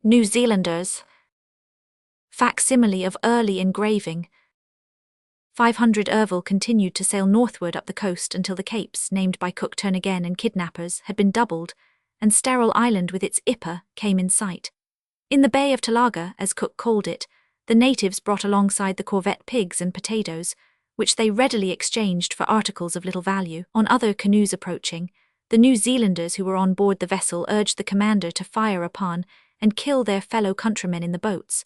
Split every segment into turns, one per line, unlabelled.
New Zealanders. Facsimile of early engraving. 500 Ervil continued to sail northward up the coast until the capes, named by Cook Turn-Again and kidnappers, had been doubled, and Sterile Island with its Ippa came in sight. In the Bay of Talaga, as Cook called it, the natives brought alongside the corvette pigs and potatoes, which they readily exchanged for articles of little value. On other canoes approaching, the New Zealanders who were on board the vessel urged the commander to fire upon and kill their fellow countrymen in the boats.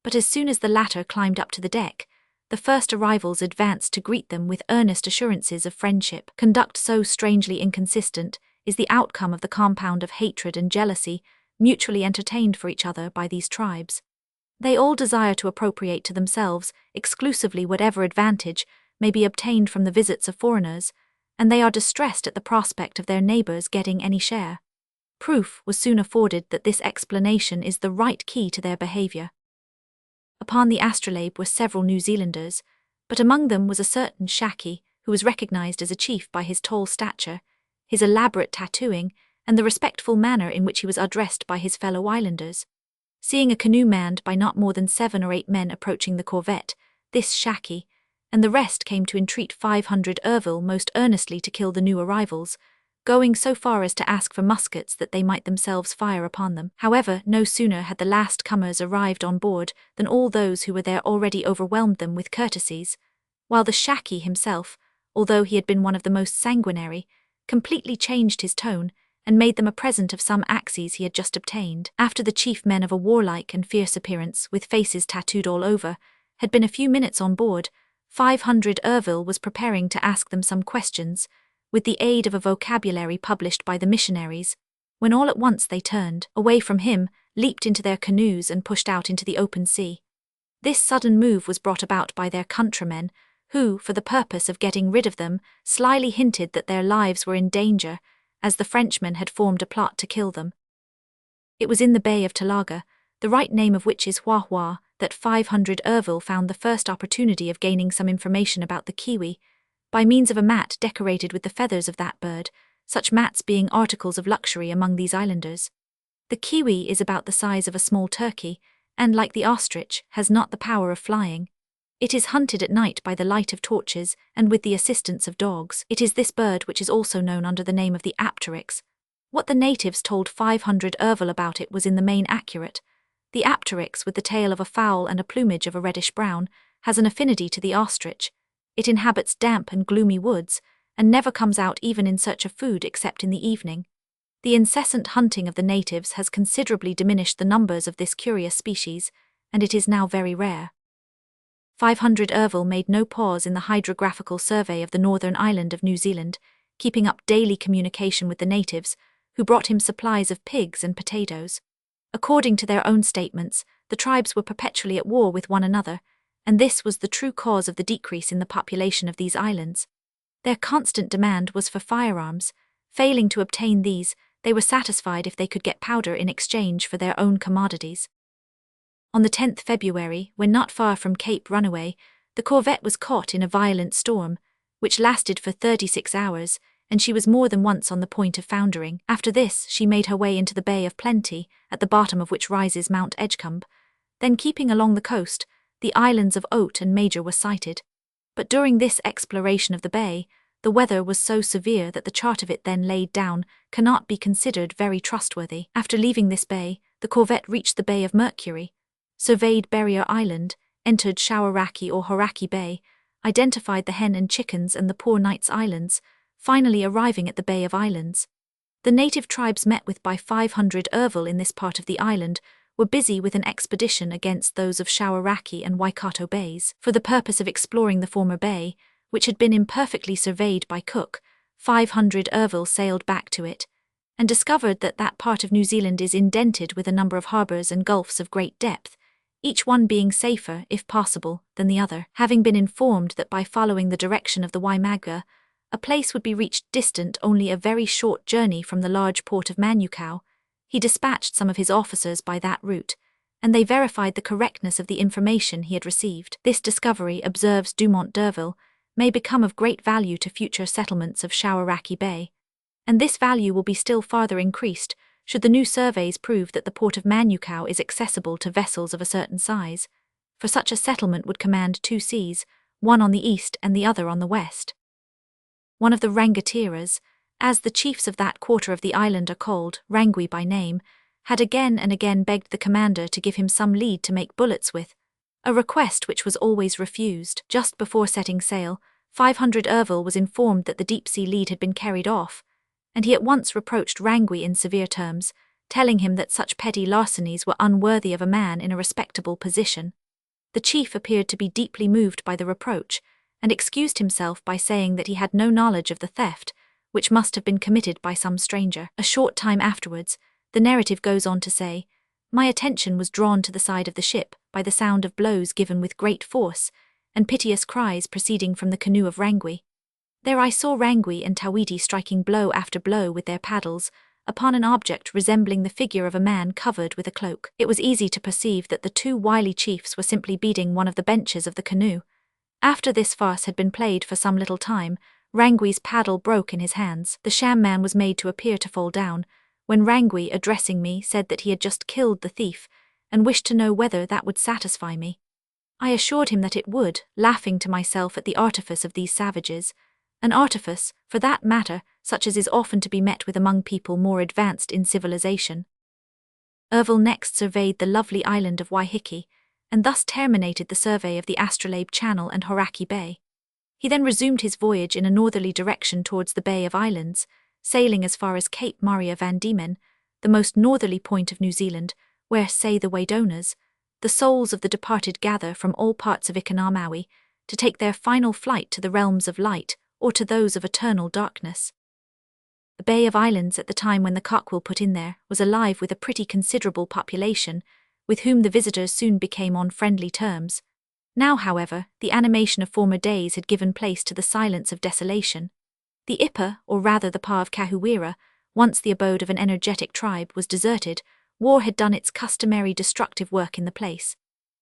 But as soon as the latter climbed up to the deck, the first arrivals advanced to greet them with earnest assurances of friendship. Conduct so strangely inconsistent is the outcome of the compound of hatred and jealousy mutually entertained for each other by these tribes. They all desire to appropriate to themselves exclusively whatever advantage may be obtained from the visits of foreigners, and they are distressed at the prospect of their neighbors getting any share. Proof was soon afforded that this explanation is the right key to their behavior. Upon the astrolabe were several New Zealanders, but among them was a certain Shaki, who was recognized as a chief by his tall stature, his elaborate tattooing, and the respectful manner in which he was addressed by his fellow islanders. Seeing a canoe manned by not more than 7 or 8 men approaching the corvette, this Shaki and the rest came to entreat 500 Ervil most earnestly to kill the new arrivals, going so far as to ask for muskets that they might themselves fire upon them. However, no sooner had the last comers arrived on board than all those who were there already overwhelmed them with courtesies, while the Shaki himself, although he had been one of the most sanguinary, completely changed his tone and made them a present of some axes he had just obtained. After the chief men of a warlike and fierce appearance, with faces tattooed all over, had been a few minutes on board, 500 Ervil was preparing to ask them some questions, with the aid of a vocabulary published by the missionaries, when all at once they turned away from him, leaped into their canoes and pushed out into the open sea. This sudden move was brought about by their countrymen, who, for the purpose of getting rid of them, slyly hinted that their lives were in danger, as the Frenchmen had formed a plot to kill them. It was in the Bay of Talaga, the right name of which is Hua Hua, that 500 Ervil found the first opportunity of gaining some information about the kiwi, by means of a mat decorated with the feathers of that bird, such mats being articles of luxury among these islanders. The kiwi is about the size of a small turkey, and, like the ostrich, has not the power of flying. It is hunted at night by the light of torches and with the assistance of dogs. It is this bird which is also known under the name of the apteryx. What the natives told 500 Ervil about it was in the main accurate. The apteryx, with the tail of a fowl and a plumage of a reddish-brown, has an affinity to the ostrich. It inhabits damp and gloomy woods, and never comes out even in search of food except in the evening. The incessant hunting of the natives has considerably diminished the numbers of this curious species, and it is now very rare. 500 Ervil made no pause in the hydrographical survey of the northern island of New Zealand, keeping up daily communication with the natives, who brought him supplies of pigs and potatoes. According to their own statements, the tribes were perpetually at war with one another, and this was the true cause of the decrease in the population of these islands. Their constant demand was for firearms. Failing to obtain these, they were satisfied if they could get powder in exchange for their own commodities. On the 10th February, when not far from Cape Runaway, the corvette was caught in a violent storm, which lasted for 36 hours, and she was more than once on the point of foundering. After this, she made her way into the Bay of Plenty, at the bottom of which rises Mount Edgecumbe. Then, keeping along the coast, the islands of Oat and Major were sighted. But during this exploration of the bay, the weather was so severe that the chart of it then laid down cannot be considered very trustworthy. After leaving this bay, the corvette reached the Bay of Mercury, surveyed Barrier Island, entered Shawaraki or Horaki Bay, identified the Hen and Chickens and the Poor Knights Islands, finally arriving at the Bay of Islands. The native tribes met with by 500 Ervil in this part of the island were busy with an expedition against those of Shawaraki and Waikato Bays. For the purpose of exploring the former bay, which had been imperfectly surveyed by Cook, 500 Ervil sailed back to it, and discovered that that part of New Zealand is indented with a number of harbours and gulfs of great depth, each one being safer, if possible, than the other. Having been informed that by following the direction of the Waimaga, a place would be reached distant only a very short journey from the large port of Manukau, he dispatched some of his officers by that route, and they verified the correctness of the information he had received. This discovery, observes Dumont d'Urville, may become of great value to future settlements of Shawaraki Bay, and this value will be still farther increased should the new surveys prove that the port of Manukau is accessible to vessels of a certain size, for such a settlement would command 2 seas, one on the east and the other on the west. One of the rangatieras, as the chiefs of that quarter of the island are called, Rangui by name, had again and again begged the commander to give him some lead to make bullets with, a request which was always refused. Just before setting sail, 500 Ervil was informed that the deep-sea lead had been carried off, and he at once reproached Rangui in severe terms, telling him that such petty larcenies were unworthy of a man in a respectable position. The chief appeared to be deeply moved by the reproach, and excused himself by saying that he had no knowledge of the theft, which must have been committed by some stranger. A short time afterwards, the narrative goes on to say, "My attention was drawn to the side of the ship by the sound of blows given with great force, and piteous cries proceeding from the canoe of Rangui. There I saw Rangui and Tawiti striking blow after blow with their paddles upon an object resembling the figure of a man covered with a cloak. It was easy to perceive that the 2 wily chiefs were simply beating one of the benches of the canoe. After this farce had been played for some little time, Rangui's paddle broke in his hands. The sham man was made to appear to fall down, when Rangui, addressing me, said that he had just killed the thief, and wished to know whether that would satisfy me. I assured him that it would, laughing to myself at the artifice of these savages, an artifice, for that matter, such as is often to be met with among people more advanced in civilization." Ervil next surveyed the lovely island of Waiheke, and thus terminated the survey of the Astrolabe Channel and Hauraki Bay. He then resumed his voyage in a northerly direction towards the Bay of Islands, sailing as far as Cape Maria van Diemen, the most northerly point of New Zealand, where, say the Waidonas, the souls of the departed gather from all parts of Ikanamaui to take their final flight to the realms of light or to those of eternal darkness. The Bay of Islands at the time when the Cockwill put in there was alive with a pretty considerable population, with whom the visitors soon became on friendly terms. Now, however, the animation of former days had given place to the silence of desolation. The Ipa, or rather the Pa of Kahuira, once the abode of an energetic tribe, was deserted. War had done its customary destructive work in the place.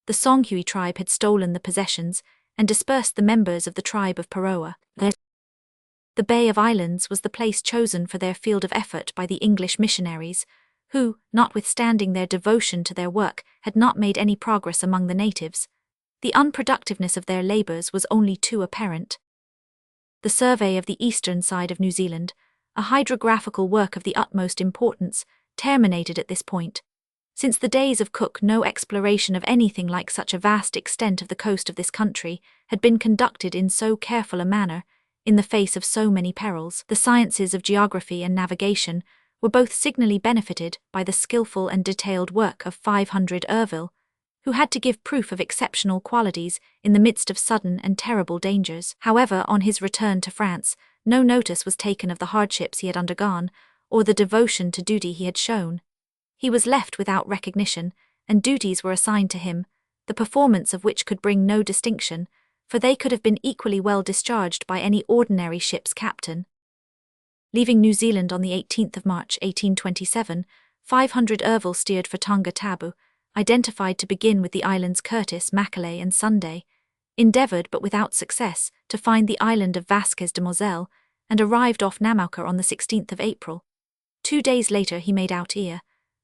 The Songhui tribe had stolen the possessions and dispersed the members of the tribe of Paroa. The Bay of Islands was the place chosen for their field of effort by the English missionaries, who, notwithstanding their devotion to their work, had not made any progress among the natives. The unproductiveness of their labours was only too apparent. The survey of the eastern side of New Zealand, a hydrographical work of the utmost importance, terminated at this point. Since the days of Cook, no exploration of anything like such a vast extent of the coast of this country had been conducted in so careful a manner, in the face of so many perils. The sciences of geography and navigation were both signally benefited by the skillful and detailed work of 500 Ervil, who had to give proof of exceptional qualities in the midst of sudden and terrible dangers. However, on his return to France, no notice was taken of the hardships he had undergone, or the devotion to duty he had shown. He was left without recognition, and duties were assigned to him, the performance of which could bring no distinction, for they could have been equally well discharged by any ordinary ship's captain. Leaving New Zealand on the 18th of March 1827, 500 Ervil steered for Tonga Tabu, identified to begin with the islands Curtis, Macaulay and Sunday, endeavoured but without success to find the island of Vasquez de Moselle, and arrived off Namauka on the 16th of April. 2 days later he made out Ia,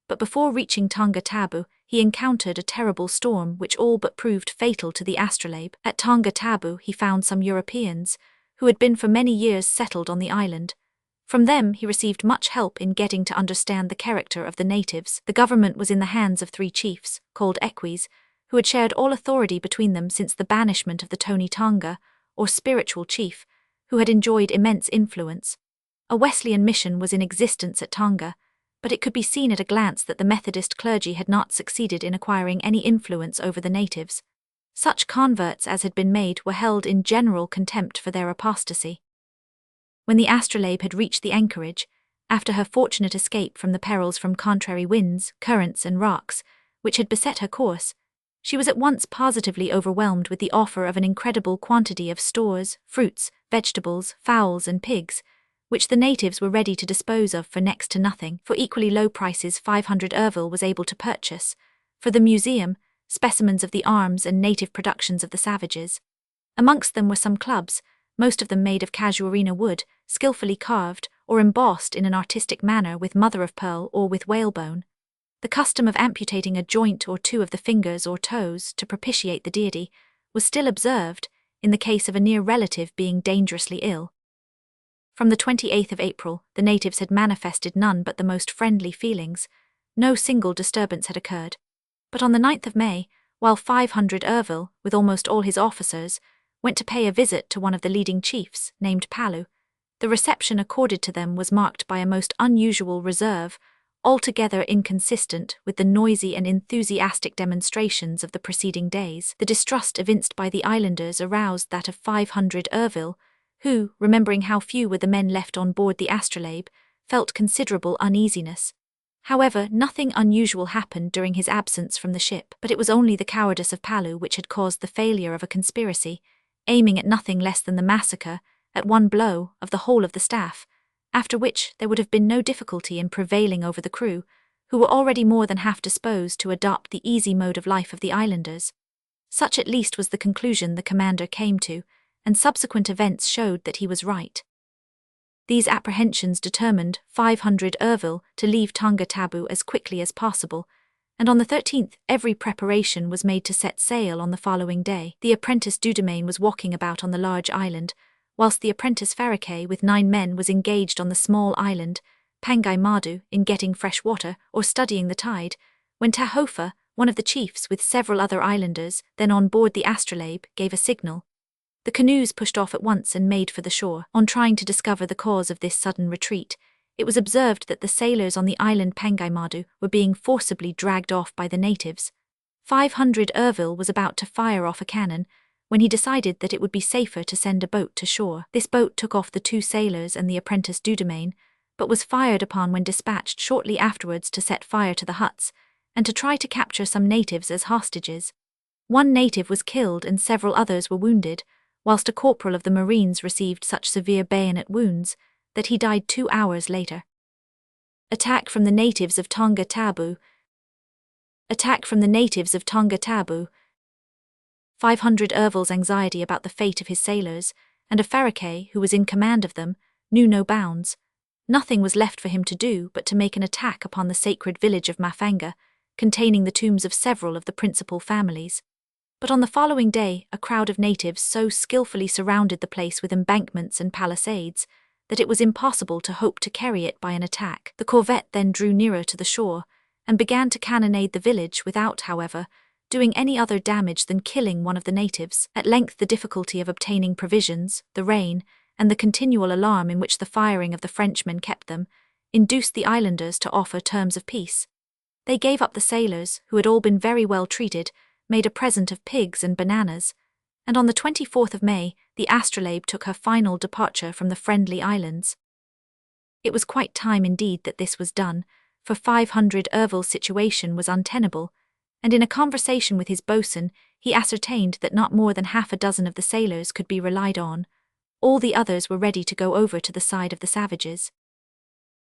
but before reaching Tonga Tabu he encountered a terrible storm which all but proved fatal to the Astrolabe. At Tonga Tabu he found some Europeans, who had been for many years settled on the island. From them he received much help in getting to understand the character of the natives. The government was in the hands of 3 chiefs, called Equis, who had shared all authority between them since the banishment of the Tony Tonga, or spiritual chief, who had enjoyed immense influence. A Wesleyan mission was in existence at Tonga, but it could be seen at a glance that the Methodist clergy had not succeeded in acquiring any influence over the natives. Such converts as had been made were held in general contempt for their apostasy. When the Astrolabe had reached the anchorage, after her fortunate escape from the perils from contrary winds, currents and rocks, which had beset her course, she was at once positively overwhelmed with the offer of an incredible quantity of stores, fruits, vegetables, fowls and pigs, which the natives were ready to dispose of for next to nothing. For equally low prices 500 Ervil was able to purchase, for the museum, specimens of the arms and native productions of the savages. Amongst them were some clubs, most of them made of casuarina wood, skillfully carved, or embossed in an artistic manner with mother-of-pearl or with whalebone. The custom of amputating a joint or two of the fingers or toes to propitiate the deity was still observed in the case of a near relative being dangerously ill. From the 28th of April, the natives had manifested none but the most friendly feelings. No single disturbance had occurred. But on the 9th of May, while 500 Ervil, with almost all his officers, went to pay a visit to one of the leading chiefs, named Palu, the reception accorded to them was marked by a most unusual reserve, altogether inconsistent with the noisy and enthusiastic demonstrations of the preceding days. The distrust evinced by the islanders aroused that of 500 Ervil, who, remembering how few were the men left on board the astrolabe, felt considerable uneasiness. However, nothing unusual happened during his absence from the ship, but it was only the cowardice of Palu which had caused the failure of a conspiracy, aiming at nothing less than the massacre, at one blow, of the whole of the staff, after which there would have been no difficulty in prevailing over the crew, who were already more than half disposed to adopt the easy mode of life of the islanders. Such at least was the conclusion the commander came to, and subsequent events showed that he was right. These apprehensions determined 500 Ervil to leave Tonga Tabou as quickly as possible, and on the 13th every preparation was made to set sail on the following day. The apprentice Dudemaine was walking about on the large island, whilst the apprentice Farake with 9 men was engaged on the small island, Pangai Madu, in getting fresh water or studying the tide, when Tahofa, one of the chiefs with several other islanders, then on board the astrolabe, gave a signal. The canoes pushed off at once and made for the shore. On trying to discover the cause of this sudden retreat, it was observed that the sailors on the island Pangai Madu were being forcibly dragged off by the natives. 500 Ervil was about to fire off a cannon, when he decided that it would be safer to send a boat to shore. This boat took off the 2 sailors and the apprentice Dudemaine, but was fired upon when dispatched shortly afterwards to set fire to the huts, and to try to capture some natives as hostages. 1 native was killed and several others were wounded, whilst a corporal of the Marines received such severe bayonet wounds that he died 2 hours later. Attack from the natives of Tonga Tabou. Attack from the natives of Tonga Tabou. 500 Ervil's anxiety about the fate of his sailors, and of Farake, who was in command of them, knew no bounds. Nothing was left for him to do but to make an attack upon the sacred village of Mafanga, containing the tombs of several of the principal families. But on the following day, a crowd of natives so skillfully surrounded the place with embankments and palisades that it was impossible to hope to carry it by an attack. The corvette then drew nearer to the shore and began to cannonade the village without, however, doing any other damage than killing one of the natives. At length the difficulty of obtaining provisions, the rain, and the continual alarm in which the firing of the Frenchmen kept them, induced the islanders to offer terms of peace. They gave up the sailors, who had all been very well treated, made a present of pigs and bananas, and on the 24th of May, the astrolabe took her final departure from the Friendly Islands. It was quite time indeed that this was done, for 500 Ervil's situation was untenable, and in a conversation with his boatswain, he ascertained that not more than half a dozen of the sailors could be relied on. All the others were ready to go over to the side of the savages.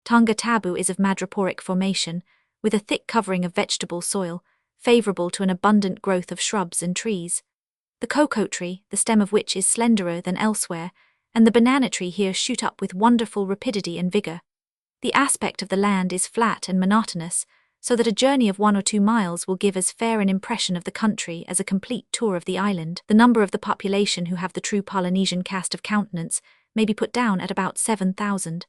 Tonga Tabou is of madreporic formation, with a thick covering of vegetable soil, favourable to an abundant growth of shrubs and trees. The cocoa tree, the stem of which is slenderer than elsewhere, and the banana tree here shoot up with wonderful rapidity and vigour. The aspect of the land is flat and monotonous, so that a journey of 1 or 2 miles will give as fair an impression of the country as a complete tour of the island. The number of the population who have the true Polynesian cast of countenance may be put down at about 7,000.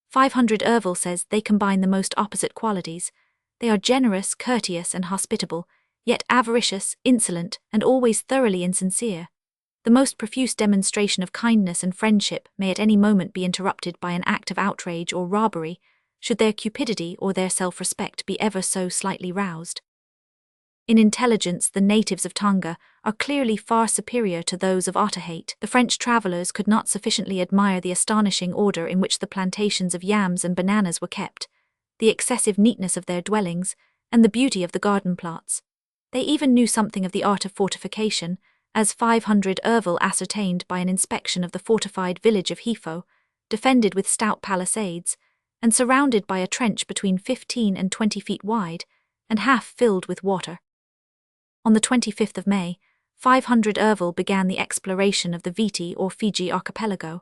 500 Ervil says they combine the most opposite qualities. They are generous, courteous, and hospitable, yet avaricious, insolent, and always thoroughly insincere. The most profuse demonstration of kindness and friendship may at any moment be interrupted by an act of outrage or robbery, should their cupidity or their self-respect be ever so slightly roused. In intelligence, the natives of Tonga are clearly far superior to those of Otaheite. The French travellers could not sufficiently admire the astonishing order in which the plantations of yams and bananas were kept, the excessive neatness of their dwellings, and the beauty of the garden plots. They even knew something of the art of fortification, as 500 Ervil ascertained by an inspection of the fortified village of Hefo, defended with stout palisades, and surrounded by a trench between 15 and 20 feet wide, and half filled with water. On the 25th of May, 500 Ervil began the exploration of the Viti or Fiji archipelago.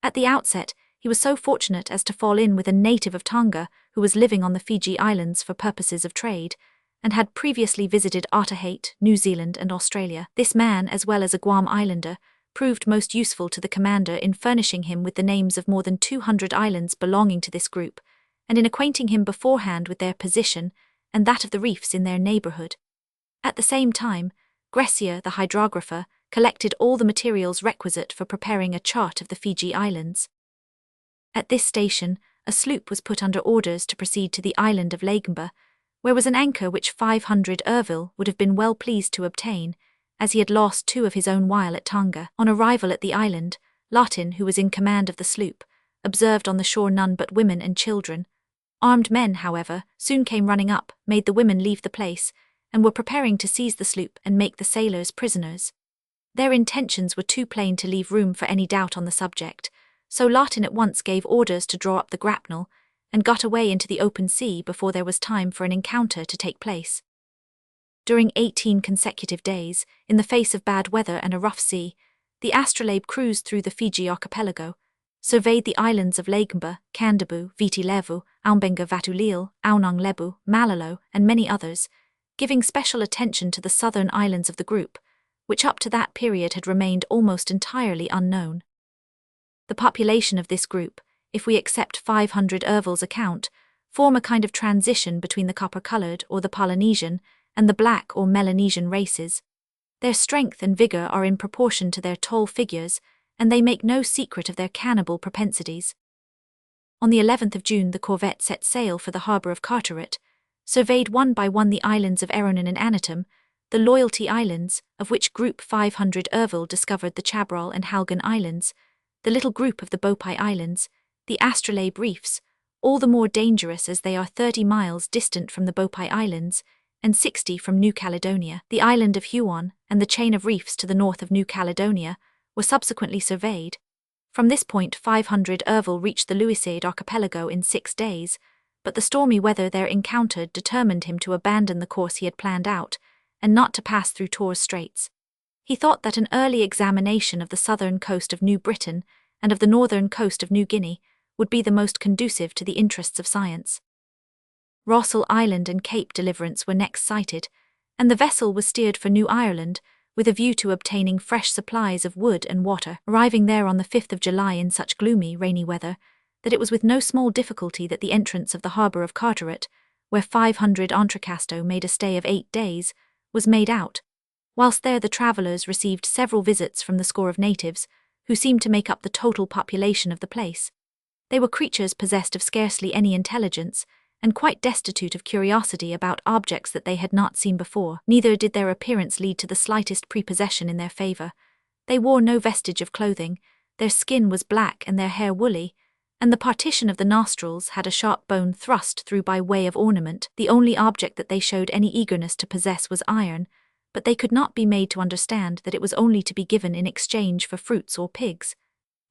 At the outset, he He was so fortunate as to fall in with a native of Tonga who was living on the Fiji Islands for purposes of trade, and had previously visited Otaheite, New Zealand and Australia. This man, as well as a Guam Islander, proved most useful to the commander in furnishing him with the names of more than 200 islands belonging to this group, and in acquainting him beforehand with their position and that of the reefs in their neighbourhood. At the same time, Gressier, the hydrographer, collected all the materials requisite for preparing a chart of the Fiji Islands. At this station, a sloop was put under orders to proceed to the island of Lagamba, where was an anchor which 500 Ervil would have been well pleased to obtain, as he had lost 2 of his own while at Tonga. On arrival at the island, Lartin, who was in command of the sloop, observed on the shore none but women and children. Armed men, however, soon came running up, made the women leave the place, and were preparing to seize the sloop and make the sailors prisoners. Their intentions were too plain to leave room for any doubt on the subject, so Lartin at once gave orders to draw up the grapnel, and got away into the open sea before there was time for an encounter to take place. During 18 consecutive days, in the face of bad weather and a rough sea, the astrolabe cruised through the Fiji archipelago, surveyed the islands of Lagamba, Kandabu, Viti Levu, Aumbenga Vatulil, Aonang Lebu, Malalo, and many others, giving special attention to the southern islands of the group, which up to that period had remained almost entirely unknown. The population of this group, if we accept 500 Ervil's account, form a kind of transition between the copper-coloured or the Polynesian and the black or Melanesian races. Their strength and vigour are in proportion to their tall figures, and they make no secret of their cannibal propensities. On the 11th of June the corvette set sail for the harbour of Carteret, surveyed one by one the islands of Eronan and Anitum, the Loyalty Islands, of which group 500 Ervil discovered the Chabral and Halgan Islands, the little group of the Bopai Islands, the Astrolabe Reefs, all the more dangerous as they are 30 miles distant from the Bopai Islands, and 60 from New Caledonia. The island of Huon, and the chain of reefs to the north of New Caledonia, were subsequently surveyed. From this point 500 Ervil reached the Louisade archipelago in 6 days, but the stormy weather there encountered determined him to abandon the course he had planned out, and not to pass through Torres Straits. He thought that an early examination of the southern coast of New Britain and of the northern coast of New Guinea would be the most conducive to the interests of science. Rossel Island and Cape Deliverance were next sighted, and the vessel was steered for New Ireland, with a view to obtaining fresh supplies of wood and water, arriving there on the 5th of July in such gloomy, rainy weather, that it was with no small difficulty that the entrance of the harbour of Carteret, where 500 Entrecasto made a stay of 8 days, was made out. Whilst there the travellers received several visits from the score of natives, who seemed to make up the total population of the place. They were creatures possessed of scarcely any intelligence, and quite destitute of curiosity about objects that they had not seen before. Neither did their appearance lead to the slightest prepossession in their favour. They wore no vestige of clothing, their skin was black and their hair woolly, and the partition of the nostrils had a sharp bone thrust through by way of ornament. The only object that they showed any eagerness to possess was iron, but they could not be made to understand that it was only to be given in exchange for fruits or pigs.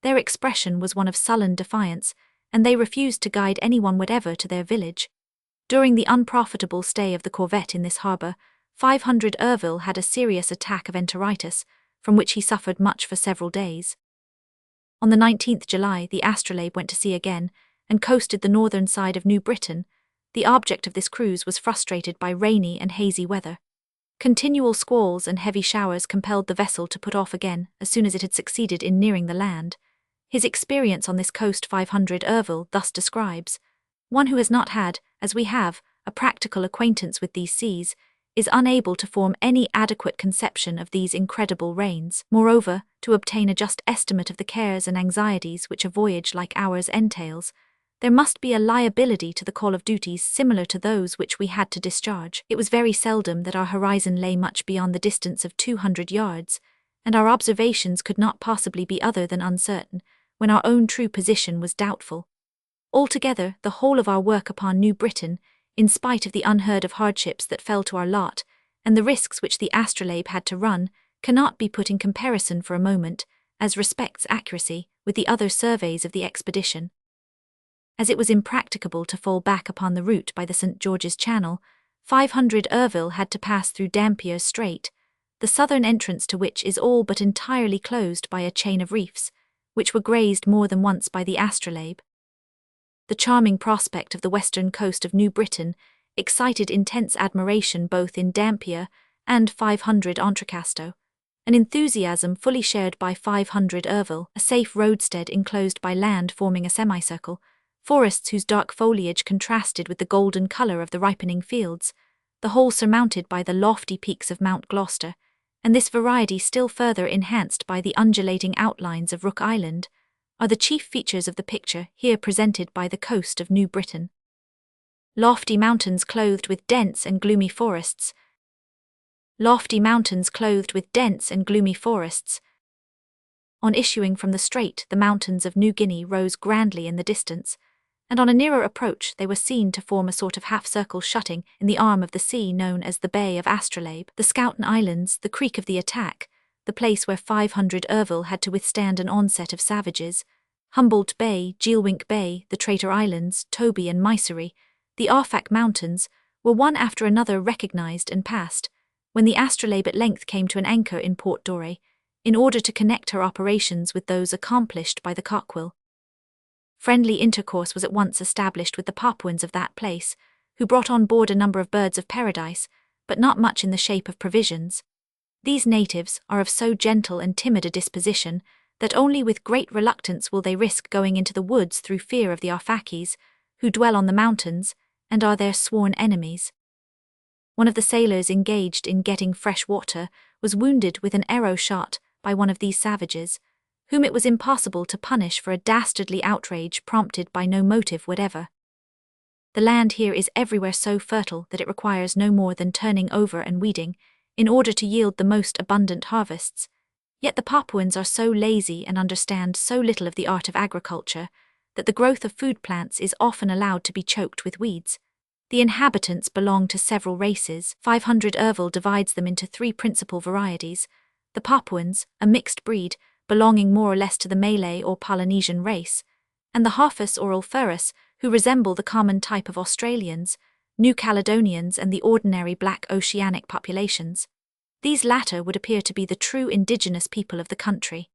Their expression was one of sullen defiance, and they refused to guide anyone whatever to their village. During the unprofitable stay of the corvette in this harbour, 500 Ervil had a serious attack of enteritis, from which he suffered much for several days. On the 19th July the Astrolabe went to sea again, and coasted the northern side of New Britain. The object of this cruise was frustrated by rainy and hazy weather. Continual squalls and heavy showers compelled the vessel to put off again as soon as it had succeeded in nearing the land. His experience on this coast 500 Ervil thus describes: one who has not had, as we have, a practical acquaintance with these seas, is unable to form any adequate conception of these incredible rains. Moreover, to obtain a just estimate of the cares and anxieties which a voyage like ours entails, there must be a liability to the call of duties similar to those which we had to discharge. It was very seldom that our horizon lay much beyond the distance of 200 yards, and our observations could not possibly be other than uncertain, when our own true position was doubtful. Altogether, the whole of our work upon New Britain, in spite of the unheard of hardships that fell to our lot, and the risks which the Astrolabe had to run, cannot be put in comparison for a moment, as respects accuracy, with the other surveys of the expedition. As it was impracticable to fall back upon the route by the St. George's Channel, 500 Ervil had to pass through Dampier's Strait, the southern entrance to which is all but entirely closed by a chain of reefs, which were grazed more than once by the astrolabe. The charming prospect of the western coast of New Britain excited intense admiration both in Dampier and 500 Entrecasteaux, an enthusiasm fully shared by 500 Irville, a safe roadstead enclosed by land forming a semicircle, forests whose dark foliage contrasted with the golden colour of the ripening fields, the whole surmounted by the lofty peaks of Mount Gloucester, and this variety still further enhanced by the undulating outlines of Rook Island, are the chief features of the picture here presented by the coast of New Britain. Lofty mountains clothed with dense and gloomy forests. Lofty mountains clothed with dense and gloomy forests. On issuing from the strait, the mountains of New Guinea rose grandly in the distance, and on a nearer approach they were seen to form a sort of half-circle shutting in the arm of the sea known as the Bay of Astrolabe, the Schouten Islands, the creek of the attack, the place where 500 Irville had to withstand an onset of savages, Humboldt Bay, Geelwink Bay, the Traitor Islands, Toby and Mysory, the Arfak Mountains, were one after another recognized and passed, when the Astrolabe at length came to an anchor in Port Doré, in order to connect her operations with those accomplished by the Cockquill. Friendly intercourse was at once established with the Papuans of that place, who brought on board a number of birds of paradise, but not much in the shape of provisions. These natives are of so gentle and timid a disposition that only with great reluctance will they risk going into the woods through fear of the Arfakis, who dwell on the mountains, and are their sworn enemies. One of the sailors engaged in getting fresh water was wounded with an arrow shot by one of these savages, whom it was impossible to punish for a dastardly outrage prompted by no motive whatever. The land here is everywhere so fertile that it requires no more than turning over and weeding, in order to yield the most abundant harvests, yet the Papuans are so lazy and understand so little of the art of agriculture that the growth of food plants is often allowed to be choked with weeds. The inhabitants belong to several races. 500 Irville divides them into three principal varieties: the Papuans, a mixed breed, belonging more or less to the Malay or Polynesian race, and the Harfus or Ulferus, who resemble the common type of Australians, New Caledonians and the ordinary black oceanic populations. These latter would appear to be the true indigenous people of the country.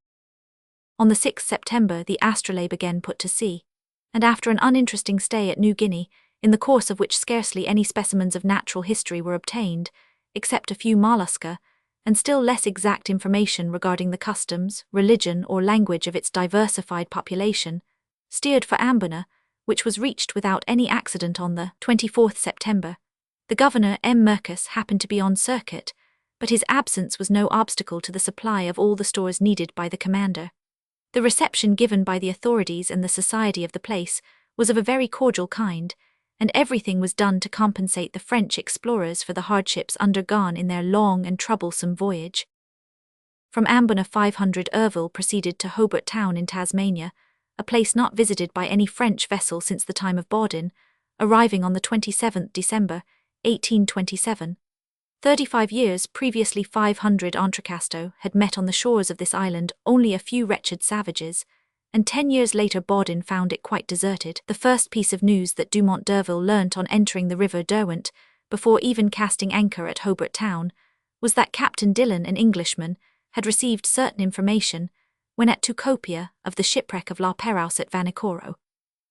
On the 6th September the Astrolabe again put to sea, and after an uninteresting stay at New Guinea, in the course of which scarcely any specimens of natural history were obtained, except a few mollusca, and still less exact information regarding the customs, religion or language of its diversified population, steered for Ambona, which was reached without any accident on the 24th September. The governor, M. Mercus, happened to be on circuit, but his absence was no obstacle to the supply of all the stores needed by the commander. The reception given by the authorities and the society of the place was of a very cordial kind, and everything was done to compensate the French explorers for the hardships undergone in their long and troublesome voyage. From Ambona 500 Irville proceeded to Hobart Town in Tasmania, a place not visited by any French vessel since the time of Baudin, arriving on the 27th December, 1827. 35 years previously 500 Entrecasteaux had met on the shores of this island only a few wretched savages, and 10 years later Baudin found it quite deserted. The first piece of news that Dumont d'Urville learnt on entering the river Derwent, before even casting anchor at Hobart Town, was that Captain Dillon, an Englishman, had received certain information, when at Tucopia, of the shipwreck of La Perouse at Vanikoro,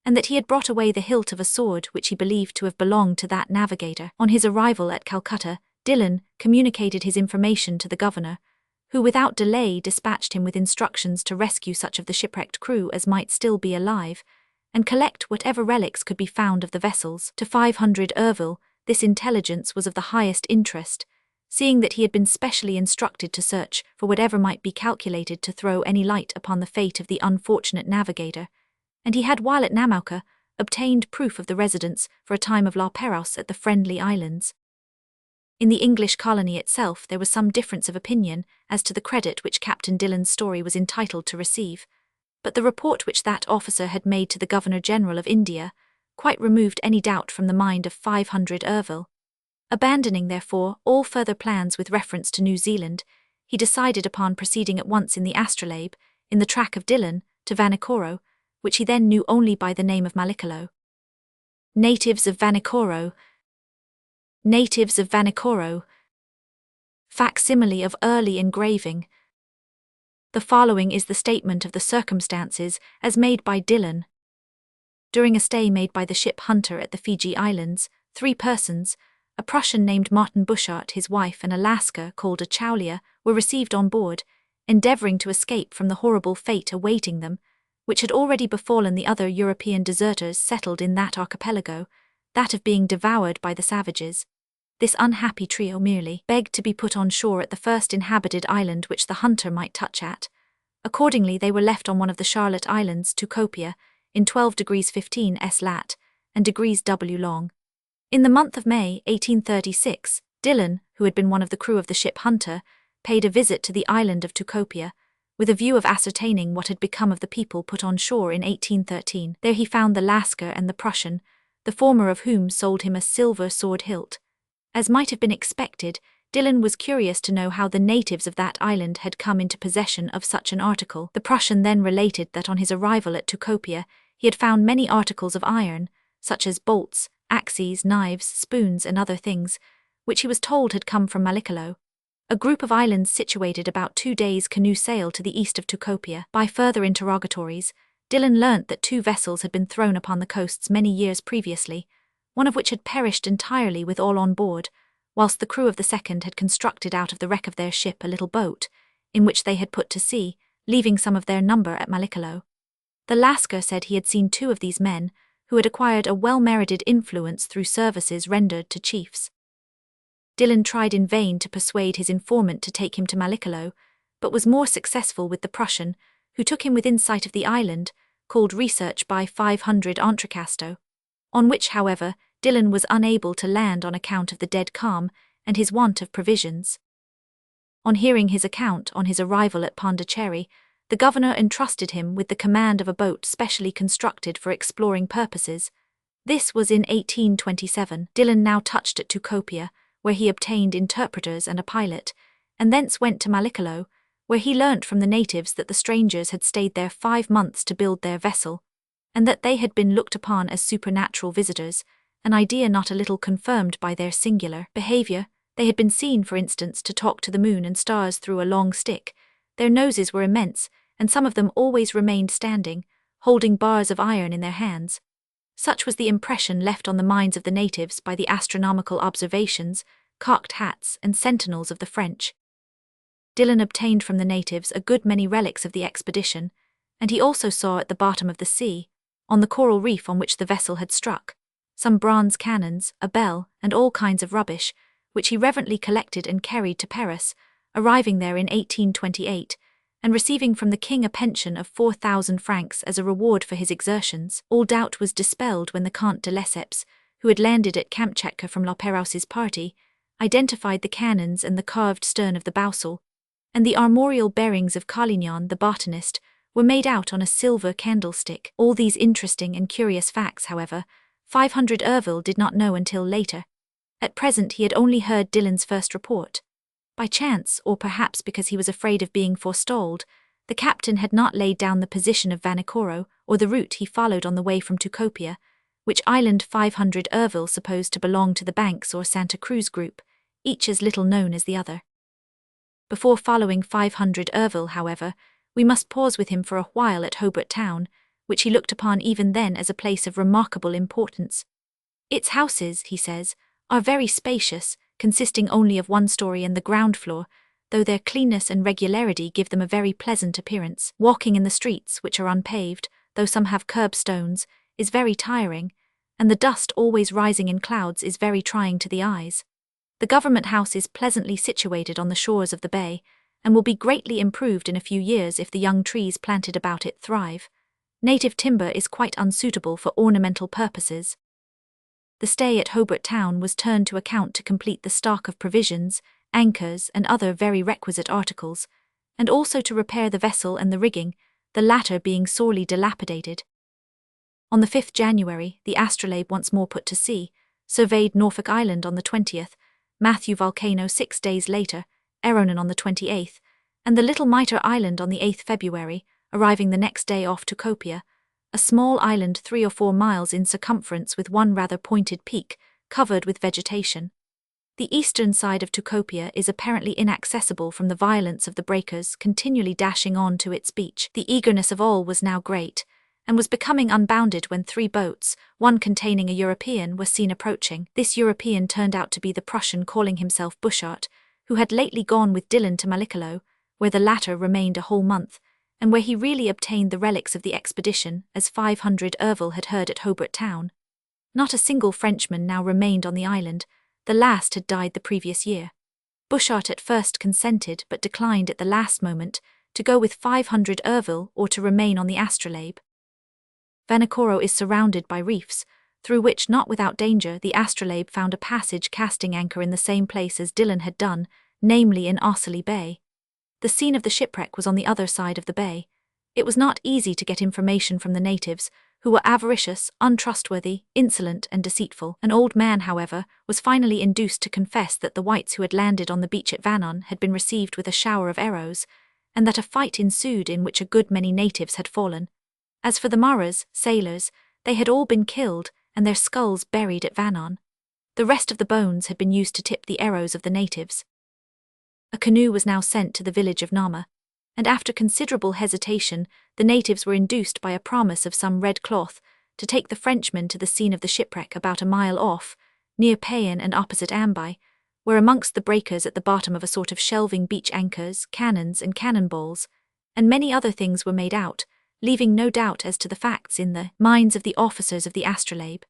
and that he had brought away the hilt of a sword which he believed to have belonged to that navigator. On his arrival at Calcutta, Dillon communicated his information to the governor, who without delay dispatched him with instructions to rescue such of the shipwrecked crew as might still be alive, and collect whatever relics could be found of the vessels. To 500 Irville, this intelligence was of the highest interest, seeing that he had been specially instructed to search for whatever might be calculated to throw any light upon the fate of the unfortunate navigator, and he had, while at Namauca, obtained proof of the residence for a time of La Perouse at the Friendly Islands. In the English colony itself there was some difference of opinion as to the credit which Captain Dillon's story was entitled to receive, but the report which that officer had made to the Governor-General of India quite removed any doubt from the mind of 500 Irville. Abandoning, therefore, all further plans with reference to New Zealand, he decided upon proceeding at once in the Astrolabe, in the track of Dillon, to Vanikoro, which he then knew only by the name of Malicolo. Natives of Vanikoro. Natives of Vanikoro. Facsimile of early engraving. The following is the statement of the circumstances as made by Dillon. During a stay made by the ship Hunter at the Fiji Islands, 3 persons, a Prussian named Martin Buschart, his wife, and a Lascar called a Chaulier, were received on board, endeavouring to escape from the horrible fate awaiting them, which had already befallen the other European deserters settled in that archipelago, that of being devoured by the savages. This unhappy trio merely begged to be put on shore at the first inhabited island which the Hunter might touch at. Accordingly, they were left on one of the Charlotte Islands, Tucopia, in 12 degrees 15 S lat, and degrees W long. In the month of May, 1836, Dillon, who had been one of the crew of the ship Hunter, paid a visit to the island of Tucopia, with a view of ascertaining what had become of the people put on shore in 1813. There he found the Lascar and the Prussian, the former of whom sold him a silver sword hilt. As might have been expected, Dillon was curious to know how the natives of that island had come into possession of such an article. The Prussian then related that on his arrival at Tucopia, he had found many articles of iron, such as bolts, axes, knives, spoons, and other things, which he was told had come from Malicolo, a group of islands situated about 2 days' canoe sail to the east of Tucopia. By further interrogatories, Dillon learnt that 2 vessels had been thrown upon the coasts many years previously, one of which had perished entirely with all on board, whilst the crew of the second had constructed out of the wreck of their ship a little boat, in which they had put to sea, leaving some of their number at Malicolo. The Lascar said he had seen 2 of these men, who had acquired a well-merited influence through services rendered to chiefs. Dillon tried in vain to persuade his informant to take him to Malicolo, but was more successful with the Prussian, who took him within sight of the island, called Research by 500 Entrecasto, on which, however, Dillon was unable to land on account of the dead calm and his want of provisions. On hearing his account on his arrival at Pondicherry, the governor entrusted him with the command of a boat specially constructed for exploring purposes. This was in 1827. Dillon now touched at Tucopia, where he obtained interpreters and a pilot, and thence went to Malicolo, where he learnt from the natives that the strangers had stayed there 5 months to build their vessel, and that they had been looked upon as supernatural visitors, an idea not a little confirmed by their singular behaviour. They had been seen, for instance, to talk to the moon and stars through a long stick. Their noses were immense, and some of them always remained standing, holding bars of iron in their hands. Such was the impression left on the minds of the natives by the astronomical observations, cocked hats, and sentinels of the French. Dillon obtained from the natives a good many relics of the expedition, and he also saw at the bottom of the sea, on the coral reef on which the vessel had struck, some bronze cannons, a bell, and all kinds of rubbish, which he reverently collected and carried to Paris, arriving there in 1828, and receiving from the king a pension of 4,000 francs as a reward for his exertions. All doubt was dispelled when the Count de Lesseps, who had landed at Kamchatka from La Pérouse's party, identified the cannons and the carved stern of the bowsel, and the armorial bearings of Carlignon the botanist were made out on a silver candlestick. All these interesting and curious facts, however, 500 Ervil did not know until later. At present he had only heard Dillon's first report. By chance, or perhaps because he was afraid of being forestalled, the captain had not laid down the position of Vanikoro, or the route he followed on the way from Tucopia, which island 500 Ervil supposed to belong to the Banks or Santa Cruz group, each as little known as the other. Before following 500 Ervil, however, we must pause with him for a while at Hobart Town, which he looked upon even then as a place of remarkable importance. Its houses, he says, are very spacious, consisting only of 1 story and the ground floor, though their cleanness and regularity give them a very pleasant appearance. Walking in the streets, which are unpaved, though some have curbstones, is very tiring, and the dust always rising in clouds is very trying to the eyes. The government house is pleasantly situated on the shores of the bay, and will be greatly improved in a few years if the young trees planted about it thrive. Native timber is quite unsuitable for ornamental purposes. The stay at Hobart Town was turned to account to complete the stock of provisions, anchors, and other very requisite articles, and also to repair the vessel and the rigging, the latter being sorely dilapidated. On the 5th January, the Astrolabe once more put to sea, surveyed Norfolk Island on the 20th, Matthew Volcano 6 days later, Eronan on the 28th, and the Little Mitre Island on the 8th February, arriving the next day off Tucopia, a small island 3 or 4 miles in circumference with 1 rather pointed peak, covered with vegetation. The eastern side of Tukopia is apparently inaccessible from the violence of the breakers continually dashing on to its beach. The eagerness of all was now great, and was becoming unbounded when 3 boats, one containing a European, were seen approaching. This European turned out to be the Prussian calling himself Buschart, who had lately gone with Dillon to Meticulous, where the latter remained a whole month, and where he really obtained the relics of the expedition, as 500 Ervil had heard at Hobart Town. Not a single Frenchman now remained on the island. The last had died the previous year. Buschart at first consented but declined at the last moment to go with 500 Ervil or to remain on the astrolabe. Vanikoro is surrounded by reefs, through which, not without danger, the astrolabe found a passage casting anchor in the same place as Dillon had done, namely in Ossoli Bay. The scene of the shipwreck was on the other side of the bay. It was not easy to get information from the natives, who were avaricious, untrustworthy, insolent, and deceitful. An old man, however, was finally induced to confess that the whites who had landed on the beach at Vanon had been received with a shower of arrows, and that a fight ensued in which a good many natives had fallen. As for the Maras, sailors, they had all been killed, and their skulls buried at Vanon. The rest of the bones had been used to tip the arrows of the natives. A canoe was now sent to the village of Nama, and after considerable hesitation, the natives were induced by a promise of some red cloth to take the Frenchmen to the scene of the shipwreck about a mile off, near Payan and opposite Ambai, where amongst the breakers at the bottom of a sort of shelving beach anchors, cannons and cannonballs, and many other things were made out, leaving no doubt as to the facts in the minds of the officers of the astrolabe.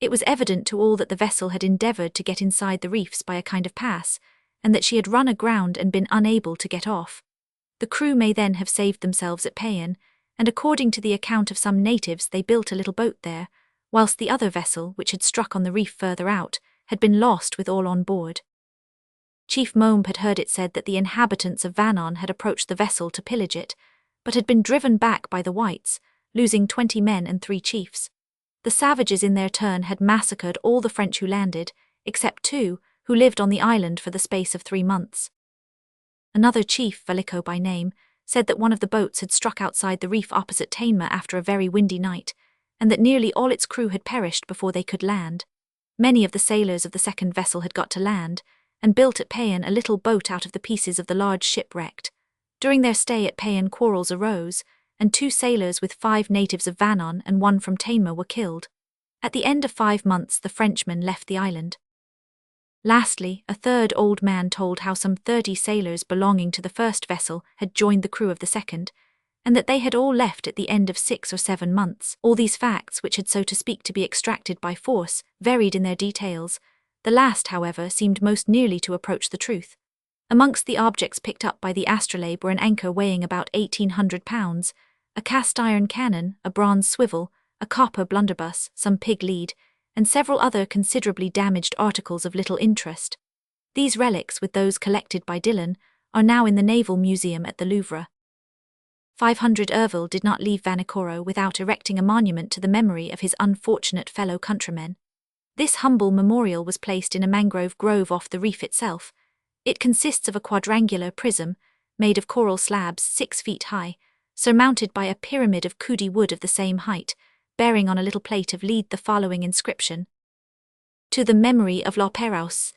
It was evident to all that the vessel had endeavoured to get inside the reefs by a kind of pass, and that she had run aground and been unable to get off. The crew may then have saved themselves at Payan, and according to the account of some natives they built a little boat there, whilst the other vessel, which had struck on the reef further out, had been lost with all on board. Chief Momb had heard it said that the inhabitants of Vanon had approached the vessel to pillage it, but had been driven back by the whites, losing 20 men and 3 chiefs. The savages in their turn had massacred all the French who landed, except 2, who lived on the island for the space of 3 months. Another chief, Valiko by name, said that one of the boats had struck outside the reef opposite Tainma after a very windy night, and that nearly all its crew had perished before they could land. Many of the sailors of the second vessel had got to land, and built at Payan a little boat out of the pieces of the large ship wrecked. During their stay at Payan quarrels arose, and 2 sailors with 5 natives of Vanon and 1 from Tainma were killed. At the end of 5 months the Frenchmen left the island. Lastly, a third old man told how some 30 sailors belonging to the first vessel had joined the crew of the second, and that they had all left at the end of 6 or 7 months. All these facts, which had so to speak to be extracted by force, varied in their details. The last, however, seemed most nearly to approach the truth. Amongst the objects picked up by the astrolabe were an anchor weighing about 1,800 pounds, a cast-iron cannon, a bronze swivel, a copper blunderbuss, some pig lead, and several other considerably damaged articles of little interest. These relics, with those collected by Dillon, are now in the Naval Museum at the Louvre. 500 Ervil did not leave Vanikoro without erecting a monument to the memory of his unfortunate fellow countrymen. This humble memorial was placed in a mangrove grove off the reef itself. It consists of a quadrangular prism, made of coral slabs 6 feet high, surmounted by a pyramid of kudi wood of the same height, bearing on a little plate of lead the following inscription: "To the memory of Loperaus."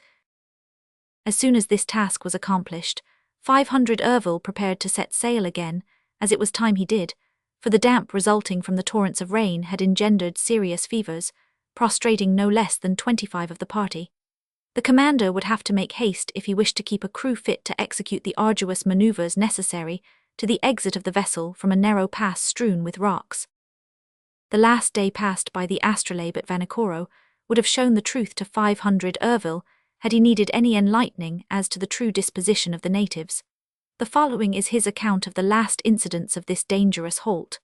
As soon as this task was accomplished, 500 Ervil prepared to set sail again, as it was time he did, for the damp resulting from the torrents of rain had engendered serious fevers, prostrating no less than 25 of the party. The commander would have to make haste if he wished to keep a crew fit to execute the arduous manoeuvres necessary to the exit of the vessel from a narrow pass strewn with rocks. The last day passed by the astrolabe at Vanikoro would have shown the truth to 500 Ervil had he needed any enlightening as to the true disposition of the natives. The following is his account of the last incidents of this dangerous halt.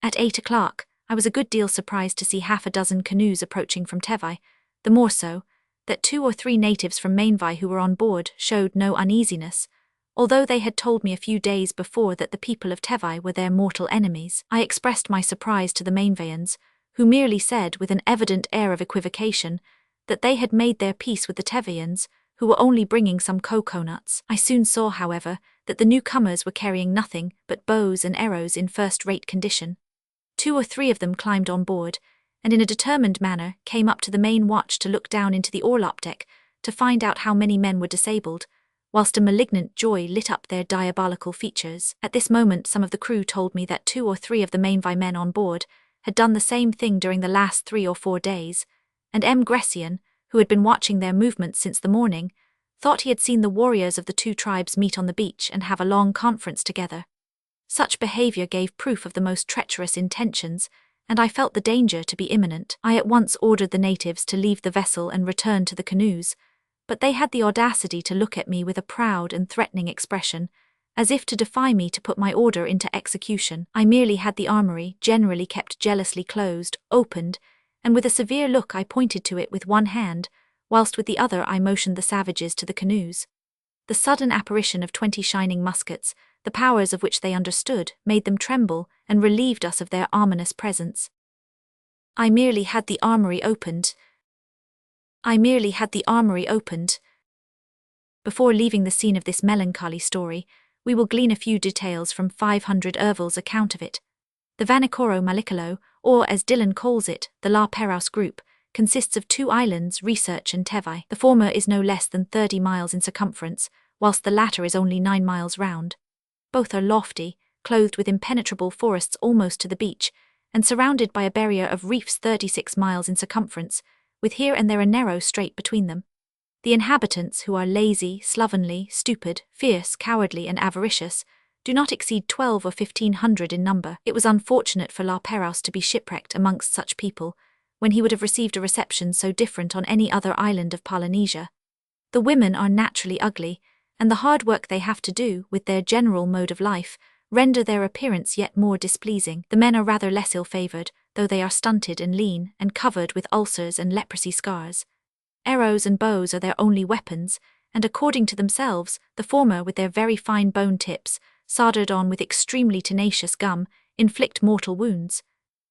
At 8 o'clock, I was a good deal surprised to see half a dozen canoes approaching from Tevai, the more so that 2 or 3 natives from Mainvai who were on board showed no uneasiness, although they had told me a few days before that the people of Tevai were their mortal enemies. I expressed my surprise to the Mainvaians, who merely said, with an evident air of equivocation, that they had made their peace with the Tevaians, who were only bringing some coconuts. I soon saw, however, that the newcomers were carrying nothing but bows and arrows in first-rate condition. 2 or 3 of them climbed on board, and in a determined manner came up to the main watch to look down into the orlop deck to find out how many men were disabled, whilst a malignant joy lit up their diabolical features. At this moment some of the crew told me that 2 or 3 of the Mainvy men on board had done the same thing during the last 3 or 4 days, and M. Grecian, who had been watching their movements since the morning, thought he had seen the warriors of the 2 tribes meet on the beach and have a long conference together. Such behaviour gave proof of the most treacherous intentions, and I felt the danger to be imminent. I at once ordered the natives to leave the vessel and return to the canoes, but they had the audacity to look at me with a proud and threatening expression, as if to defy me to put my order into execution. I merely had the armoury, generally kept jealously closed, opened, and with a severe look I pointed to it with one hand, whilst with the other I motioned the savages to the canoes. The sudden apparition of 20 shining muskets, the powers of which they understood, made them tremble and relieved us of their ominous presence. I merely had the armoury opened. Before leaving the scene of this melancholy story, we will glean a few details from 500 Ervil's account of it. The Vanikoro Malikalo, or as Dillon calls it, the La Perouse group, consists of 2 islands, Research and Tevai. The former is no less than 30 miles in circumference, whilst the latter is only 9 miles round. Both are lofty, clothed with impenetrable forests almost to the beach, and surrounded by a barrier of reefs 36 miles in circumference, with here and there a narrow strait between them. The inhabitants, who are lazy, slovenly, stupid, fierce, cowardly, and avaricious, do not exceed 12 or 1500 in number. It was unfortunate for La Perouse to be shipwrecked amongst such people, when he would have received a reception so different on any other island of Polynesia. The women are naturally ugly, and the hard work they have to do, with their general mode of life, render their appearance yet more displeasing. The men are rather less ill-favoured, though they are stunted and lean, and covered with ulcers and leprosy scars. Arrows and bows are their only weapons, and according to themselves, the former, with their very fine bone tips, soldered on with extremely tenacious gum, inflict mortal wounds.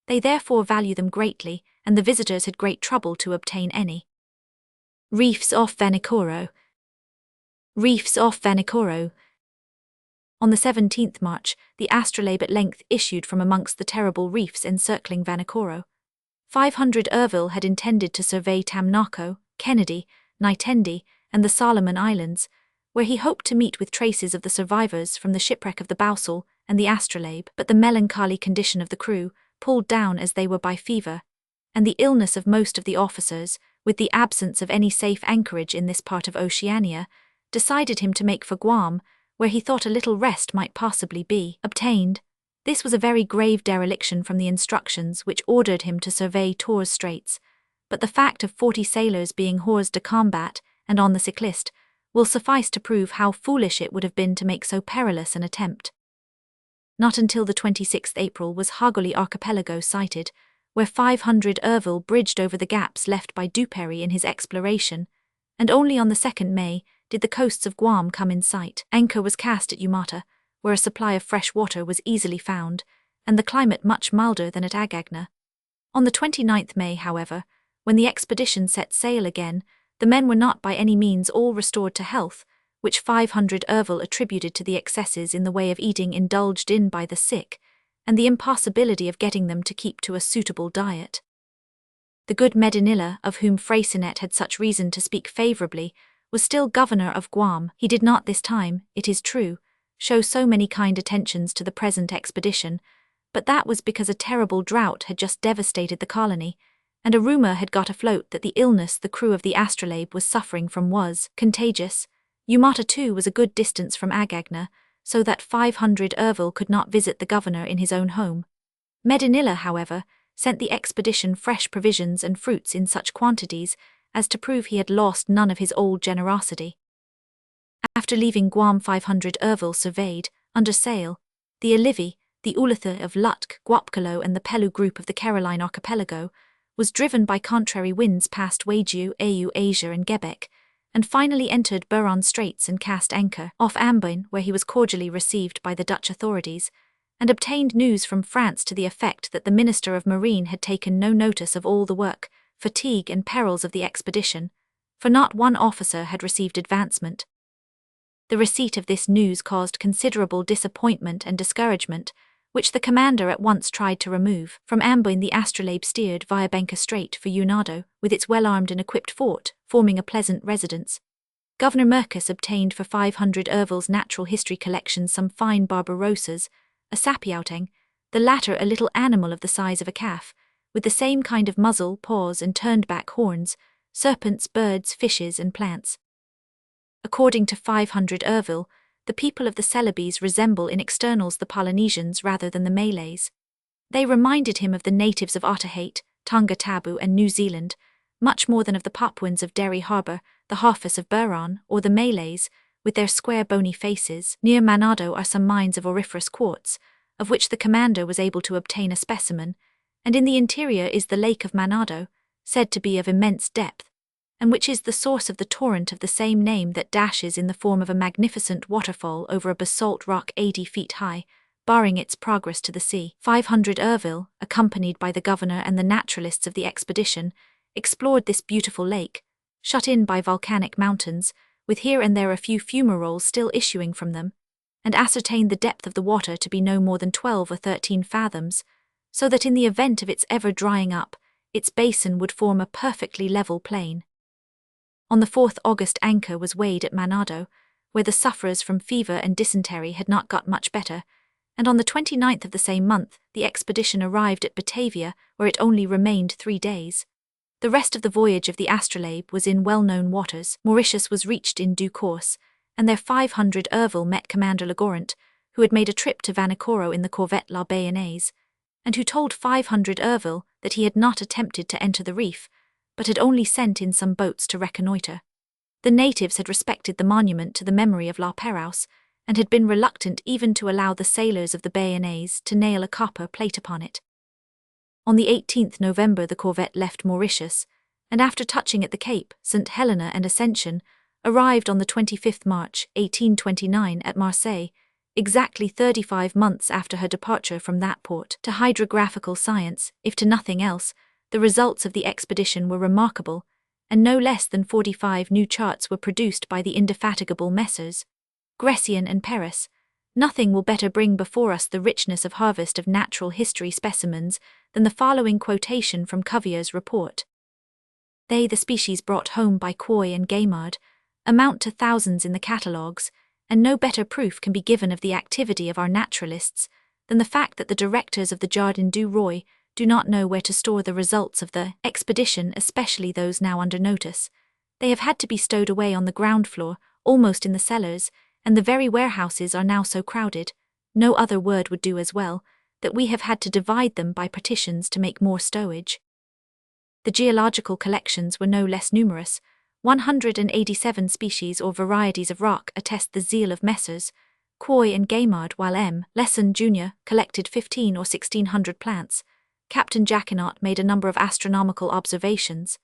They therefore value them greatly, and the visitors had great trouble to obtain any. Reefs off Vanikoro. On the 17th March, the astrolabe at length issued from amongst the terrible reefs encircling Vanikoro. 500 Ervil had intended to survey Tamnako, Kennedy, Naitendi, and the Solomon Islands, where he hoped to meet with traces of the survivors from the shipwreck of the Boussole and the astrolabe, but the melancholy condition of the crew, pulled down as they were by fever, and the illness of most of the officers, with the absence of any safe anchorage in this part of Oceania, decided him to make for Guam, where he thought a little rest might possibly be obtained. This was a very grave dereliction from the instructions which ordered him to survey Torres Straits, but the fact of 40 sailors being hors de combat and on the cyclist will suffice to prove how foolish it would have been to make so perilous an attempt. Not until the 26th April was Hagoli Archipelago sighted, where 500 Ervil bridged over the gaps left by Duperrey in his exploration, and only on the 2nd May did the coasts of Guam come in sight. Anchor was cast at Umata, where a supply of fresh water was easily found, and the climate much milder than at Agagna. On the 29th May, however, when the expedition set sail again, the men were not by any means all restored to health, which 500 Ervil attributed to the excesses in the way of eating indulged in by the sick, and the impossibility of getting them to keep to a suitable diet. The good Medinilla, of whom Freycinet had such reason to speak favourably, was still governor of Guam. He did not this time, it is true, show so many kind attentions to the present expedition, but that was because a terrible drought had just devastated the colony, and a rumour had got afloat that the illness the crew of the astrolabe was suffering from was contagious. Umata too was a good distance from Agagna, so that 500 Ervil could not visit the governor in his own home. Medinilla, however, sent the expedition fresh provisions and fruits in such quantities as to prove he had lost none of his old generosity. After leaving Guam, 500 Ervil surveyed, under sail, the Alivi, the Ulatha of Lutk, Guapcalo and the Pelu group of the Caroline Archipelago, was driven by contrary winds past Waigiu, Au, Asia and Quebec, and finally entered Buron Straits and cast anchor off Ambon, where he was cordially received by the Dutch authorities, and obtained news from France to the effect that the Minister of Marine had taken no notice of all the work, fatigue and perils of the expedition, for not one officer had received advancement. The receipt of this news caused considerable disappointment and discouragement, which the commander at once tried to remove. From Amboyne the astrolabe steered via Benca Strait for Unado, with its well-armed and equipped fort, forming a pleasant residence. Governor Mercus obtained for 500 Ervil's natural history collection some fine Barbarossas, a sapiauteng, the latter a little animal of the size of a calf, with the same kind of muzzle, paws and turned-back horns, serpents, birds, fishes and plants. According to 500 Ervil, the people of the Celebes resemble in externals the Polynesians rather than the Malays. They reminded him of the natives of Otaheite, Tonga Tabou and New Zealand, much more than of the Papuans of Derry Harbour, the Hafis of Buron, or the Malays, with their square bony faces. Near Manado are some mines of auriferous quartz, of which the commander was able to obtain a specimen, and in the interior is the Lake of Manado, said to be of immense depth, and which is the source of the torrent of the same name that dashes in the form of a magnificent waterfall over a basalt rock 80 feet high, barring its progress to the sea. 500 Ervil, accompanied by the governor and the naturalists of the expedition, explored this beautiful lake, shut in by volcanic mountains, with here and there a few fumaroles still issuing from them, and ascertained the depth of the water to be no more than 12 or 13 fathoms, so that in the event of its ever drying up, its basin would form a perfectly level plain. On the 4th August anchor was weighed at Manado, where the sufferers from fever and dysentery had not got much better, and on the 29th of the same month the expedition arrived at Batavia, where it only remained 3 days. The rest of the voyage of the astrolabe was in well-known waters. Mauritius was reached in due course, and their 500 Ervil met Commander Legorant, who had made a trip to Vanikoro in the corvette La Bayonnaise, and who told 500 Ervil that he had not attempted to enter the reef, but had only sent in some boats to reconnoitre. The natives had respected the monument to the memory of La Perouse, and had been reluctant even to allow the sailors of the Bayonnaise to nail a copper plate upon it. On the 18th November the corvette left Mauritius, and after touching at the Cape, St. Helena and Ascension, arrived on the 25th March, 1829 at Marseille, exactly 35 months after her departure from that port. To hydrographical science, if to nothing else, the results of the expedition were remarkable, and no less than 45 new charts were produced by the indefatigable Messrs. Grecian and Paris. Nothing will better bring before us the richness of harvest of natural history specimens than the following quotation from Cuvier's report. They, the species brought home by Quoy and Gaimard, amount to thousands in the catalogues, and no better proof can be given of the activity of our naturalists than the fact that the directors of the Jardin du Roi do not know where to store the results of the expedition, especially those now under notice. They have had to be stowed away on the ground floor, almost in the cellars, and the very warehouses are now so crowded, no other word would do as well, that we have had to divide them by partitions to make more stowage. The geological collections were no less numerous. 187 species or varieties of rock attest the zeal of Messrs. Quoy and Gaimard, while M. Lesson Jr. collected 15 or 1600 plants. Captain Jacquinot made a number of astronomical observations.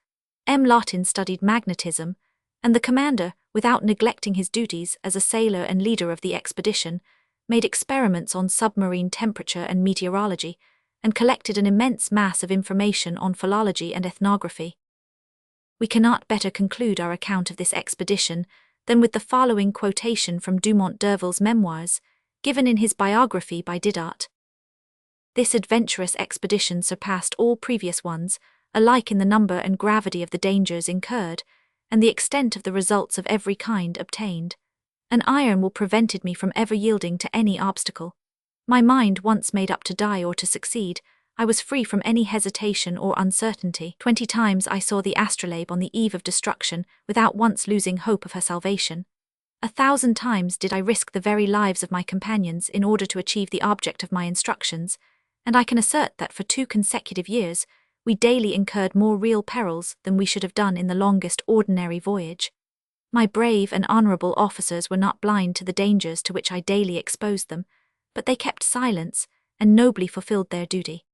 M. Lawton studied magnetism, and the commander, without neglecting his duties as a sailor and leader of the expedition, made experiments on submarine temperature and meteorology, and collected an immense mass of information on philology and ethnography. We cannot better conclude our account of this expedition than with the following quotation from Dumont d'Urville's memoirs, given in his biography by Didat. This adventurous expedition surpassed all previous ones, alike in the number and gravity of the dangers incurred, and the extent of the results of every kind obtained. An iron will prevented me from ever yielding to any obstacle. My mind once made up to die or to succeed, I was free from any hesitation or uncertainty. 20 times I saw the astrolabe on the eve of destruction without once losing hope of her salvation. 1,000 times did I risk the very lives of my companions in order to achieve the object of my instructions, and I can assert that for 2 consecutive years we daily incurred more real perils than we should have done in the longest ordinary voyage. My brave and honourable officers were not blind to the dangers to which I daily exposed them, but they kept silence and nobly fulfilled their duty.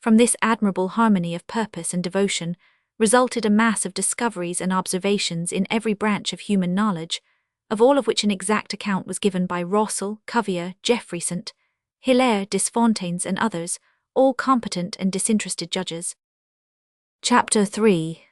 From this admirable harmony of purpose and devotion resulted a mass of discoveries and observations in every branch of human knowledge, of all of which an exact account was given by Rossel, Cuvier, Jeffreysant, Hilaire, Desfontaines and others, all competent and disinterested judges. Chapter 3.